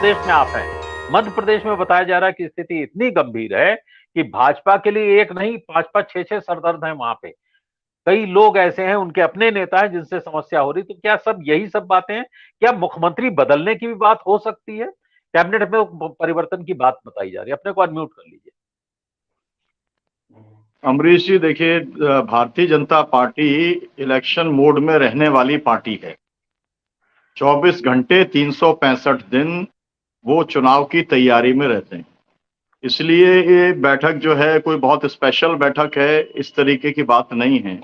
प्रदेश में आप हैं। मध्य प्रदेश में बताया जा रहा है कि स्थिति इतनी गंभीर है कि भाजपा के लिए एक नहीं, 5-5, 6-6 सरदर्द हैं वहां पे। कई लोग ऐसे हैं, उनके अपने नेता हैं जिनसे समस्या हो रही। तो क्या सब यही सब बातें हैं? क्या मुख्यमंत्री बदलने की भी बात हो सकती है? कैबिनेट में परिवर्तन की बात बताई जा रही है। अपने को अनम्यूट कर लीजिए। अमरीश जी, देखिए, Bharatiya Janata party election mode में रहने वाली पार्टी है। 24 घंटे 365 दिन वो चुनाव की तैयारी में रहते हैं। इसलिए ये बैठक जो है कोई बहुत स्पेशल बैठक है, इस तरीके की बात नहीं है।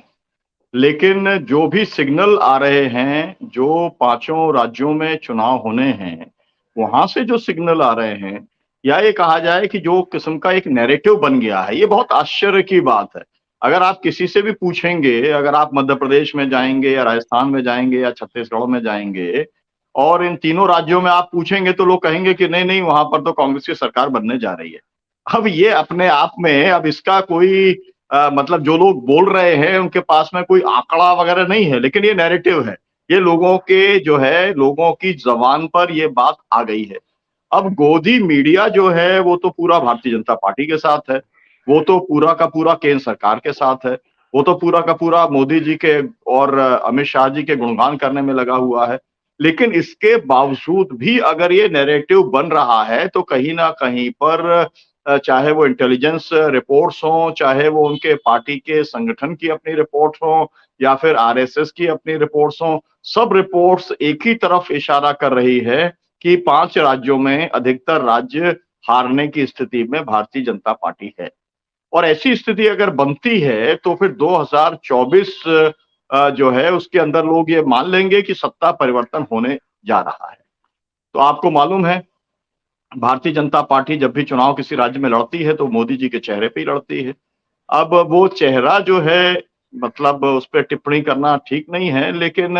लेकिन जो भी सिग्नल आ रहे हैं, जो पांचों राज्यों में चुनाव होने हैं, वहां से जो सिग्नल आ रहे हैं, या ये कहा जाए कि जो किस्म का एक नैरेटिव बन गया है, ये बहुत आश्चर्य की बात है। अगर आप किसी से भी पूछेंगे, अगर आप मध्य प्रदेश में जाएंगे या राजस्थान में जाएंगे या छत्तीसगढ़ में जाएंगे और इन तीनों राज्यों में आप पूछेंगे, तो लोग कहेंगे कि नहीं नहीं, वहां पर तो कांग्रेस की सरकार बनने जा रही है। अब ये अपने आप में, अब इसका कोई मतलब जो लोग बोल रहे हैं उनके पास में कोई आंकड़ा वगैरह नहीं है, लेकिन ये नैरेटिव है। ये लोगों के जो है, लोगों की जबान पर ये बात आ गई है। अब गोदी मीडिया जो है वो तो पूरा भारतीय जनता पार्टी के साथ है, वो तो पूरा का पूरा केंद्र सरकार के साथ है, वो तो पूरा का पूरा मोदी जी के और अमित शाह जी के गुणगान करने में लगा हुआ है। लेकिन इसके बावजूद भी अगर ये नैरेटिव बन रहा है, तो कहीं ना कहीं पर चाहे वो इंटेलिजेंस रिपोर्ट्स हों, चाहे वो उनके पार्टी के संगठन की अपनी रिपोर्ट्स हों, या फिर आरएसएस की अपनी रिपोर्ट्स हों, सब रिपोर्ट्स एक ही तरफ इशारा कर रही है कि 5 राज्यों में अधिकतर राज्य हारने की स्थिति में भारतीय जनता पार्टी है। और ऐसी स्थिति अगर बनती है तो फिर 2024 जो है उसके अंदर लोग ये मान लेंगे कि सत्ता परिवर्तन होने जा रहा है। तो आपको मालूम है, भारतीय जनता पार्टी जब भी चुनाव किसी राज्य में लड़ती है तो मोदी जी के चेहरे पे ही लड़ती है। अब वो चेहरा जो है, मतलब उस पर टिप्पणी करना ठीक नहीं है, लेकिन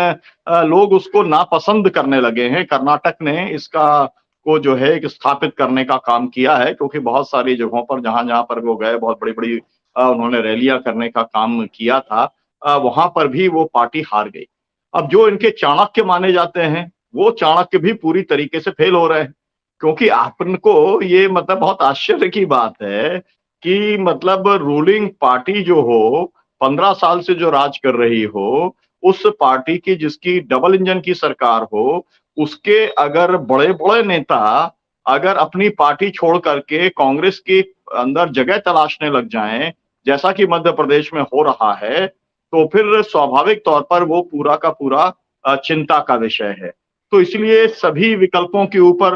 लोग उसको नापसंद करने लगे हैं। कर्नाटक ने इसका को जो है एक स्थापित करने का काम किया है, क्योंकि बहुत सारी जगहों पर जहां जहां पर वो गए, बहुत बड़ी बड़ी उन्होंने रैलियां करने का काम किया था, वहां पर भी वो पार्टी हार गई। अब जो इनके चाणक्य माने जाते हैं, वो चाणक्य भी पूरी तरीके से फेल हो रहे हैं। क्योंकि आपको ये, मतलब बहुत आश्चर्य की बात है कि मतलब रूलिंग पार्टी जो हो, 15 साल से जो राज कर रही हो, उस पार्टी की जिसकी डबल इंजन की सरकार हो, उसके अगर बड़े बड़े नेता अगर अपनी पार्टी छोड़ करके कांग्रेस के अंदर जगह तलाशने लग जाएं, जैसा कि मध्य प्रदेश में हो रहा है, तो फिर स्वाभाविक तौर पर वो पूरा का पूरा चिंता का विषय है। तो इसलिए सभी विकल्पों के ऊपर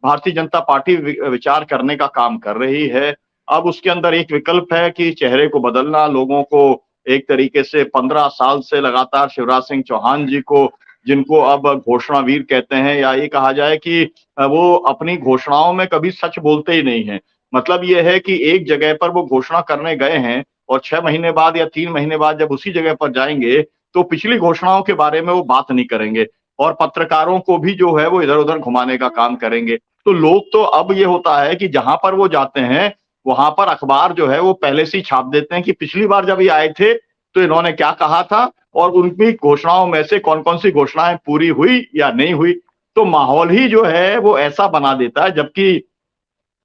भारतीय जनता पार्टी विचार करने का काम कर रही है। अब उसके अंदर एक विकल्प है कि चेहरे को बदलना, लोगों को एक तरीके से 15 साल से लगातार शिवराज सिंह चौहान जी को, जिनको अब घोषणावीर कहते हैं, या ये कहा जाए कि वो अपनी घोषणाओं में कभी सच बोलते ही नहीं है। मतलब ये है कि एक जगह पर वो घोषणा करने गए हैं और 6 महीने बाद या 3 महीने बाद जब उसी जगह पर जाएंगे, तो पिछली घोषणाओं के बारे में वो बात नहीं करेंगे और पत्रकारों को भी जो है वो इधर उधर घुमाने का काम करेंगे। तो लोग तो, अब ये होता है कि जहां पर वो जाते हैं वहां पर अखबार जो है वो पहले से ही छाप देते हैं कि पिछली बार जब ये आए थे तो इन्होंने क्या कहा था और उनकी घोषणाओं में से कौन कौन सी घोषणाएं पूरी हुई या नहीं हुई। तो माहौल ही जो है वो ऐसा बना देता है। जबकि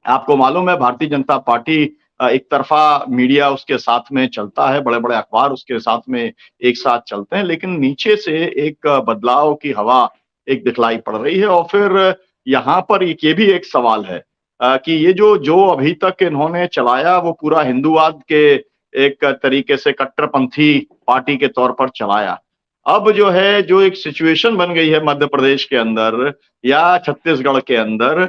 आपको मालूम है, भारतीय जनता पार्टी एक तरफा मीडिया उसके साथ में चलता है, बड़े बड़े अखबार उसके साथ में एक साथ चलते हैं, लेकिन नीचे से एक बदलाव की हवा एक दिखलाई पड़ रही है। और फिर यहाँ पर एक ये भी एक सवाल है कि ये जो जो अभी तक इन्होंने चलाया वो पूरा हिंदूवाद के एक तरीके से कट्टरपंथी पार्टी के तौर पर चलाया। अब जो है, जो एक सिचुएशन बन गई है मध्य प्रदेश के अंदर या छत्तीसगढ़ के अंदर,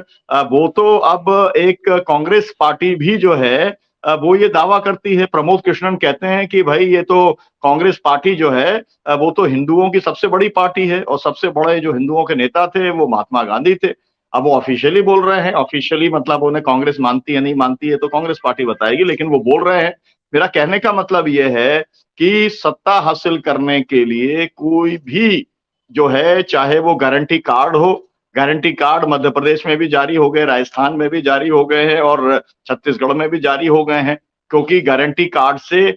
वो तो अब एक कांग्रेस पार्टी भी जो है वो ये दावा करती है, प्रमोद कृष्णन कहते हैं कि भाई ये तो कांग्रेस पार्टी जो है वो तो हिंदुओं की सबसे बड़ी पार्टी है और सबसे बड़े जो हिंदुओं के नेता थे वो महात्मा गांधी थे। अब वो ऑफिशियली बोल रहे हैं, ऑफिशियली मतलब उन्हें कांग्रेस मानती है नहीं मानती है तो कांग्रेस पार्टी बताएगी, लेकिन वो बोल रहे हैं। मेरा कहने का मतलब ये है कि सत्ता हासिल करने के लिए कोई भी जो है, चाहे वो गारंटी कार्ड हो, गारंटी कार्ड मध्य प्रदेश में भी जारी हो गए, राजस्थान में भी जारी हो गए हैं और छत्तीसगढ़ में भी जारी हो गए हैं, क्योंकि गारंटी कार्ड से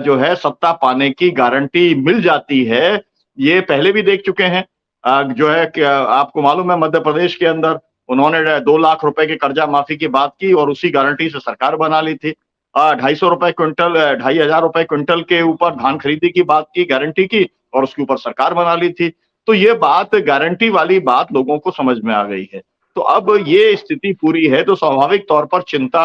जो है सत्ता पाने की गारंटी मिल जाती है। ये पहले भी देख चुके हैं। जो है कि आपको मालूम है, मध्य प्रदेश के अंदर उन्होंने 2 लाख रुपए के कर्जा माफी की बात की और उसी गारंटी से सरकार बना ली थी। 2,500 रुपए क्विंटल के ऊपर धान खरीदी की बात की, गारंटी की, और उसके ऊपर सरकार बना ली थी। तो ये बात, गारंटी वाली बात लोगों को समझ में आ गई है। तो अब ये स्थिति पूरी है तो स्वाभाविक तौर पर चिंता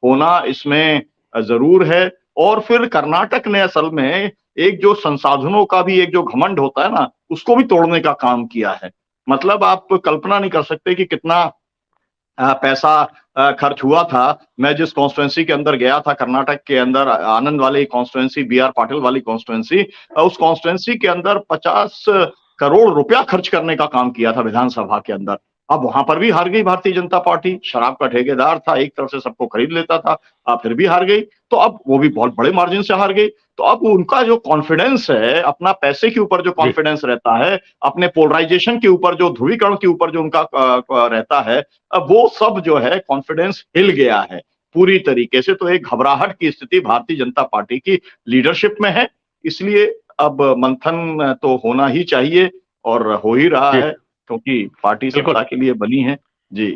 होना इसमें जरूर है। और फिर कर्नाटक ने असल में एक जो संसाधनों का भी एक जो घमंड होता है ना, उसको भी तोड़ने का काम किया है। मतलब आप कल्पना नहीं कर सकते कि कितना पैसा खर्च हुआ था। मैं जिस कॉन्स्टिट्यूएंसी के अंदर गया था कर्नाटक के अंदर, आनंद वाली कॉन्स्टिट्यूएंसी, BR पाटिल वाली कॉन्स्टिट्यूएंसी, उस कॉन्स्टिट्यूएंसी के अंदर 50 करोड़ रुपया खर्च करने का काम किया था विधानसभा के अंदर। अब वहां पर भी हार गई भारतीय जनता पार्टी। शराब का ठेकेदार था, एक तरफ से सबको खरीद लेता था, फिर भी हार गई। तो अब वो भी बहुत बड़े मार्जिन से हार गई। तो अब उनका जो कॉन्फिडेंस है, अपना पैसे के ऊपर जो जी, कॉन्फिडेंस रहता है, अपने पोलराइजेशन के ऊपर, जो ध्रुवीकरण के ऊपर जो उनका रहता है, अब वो सब जो है कॉन्फिडेंस हिल गया है पूरी तरीके से। तो एक घबराहट की स्थिति भारतीय जनता पार्टी की लीडरशिप में है। इसलिए अब मंथन तो होना ही चाहिए और हो ही रहा जी, है, क्योंकि पार्टी बिल्कुल। सत्ता के लिए बनी है। जी।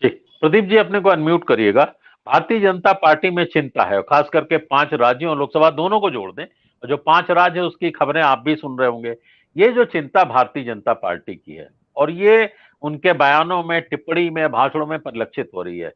जी, प्रदीप जी अपने को अनम्यूट करिएगा। भारतीय जनता पार्टी में चिंता है, खास करके 5 राज्यों और लोकसभा दोनों को जोड़ दें, और जो 5 राज्य है उसकी खबरें आप भी सुन रहे होंगे। ये जो चिंता भारतीय जनता पार्टी की है और ये उनके बयानों में, टिप्पणी में, भाषणों में परिलक्षित हो रही है।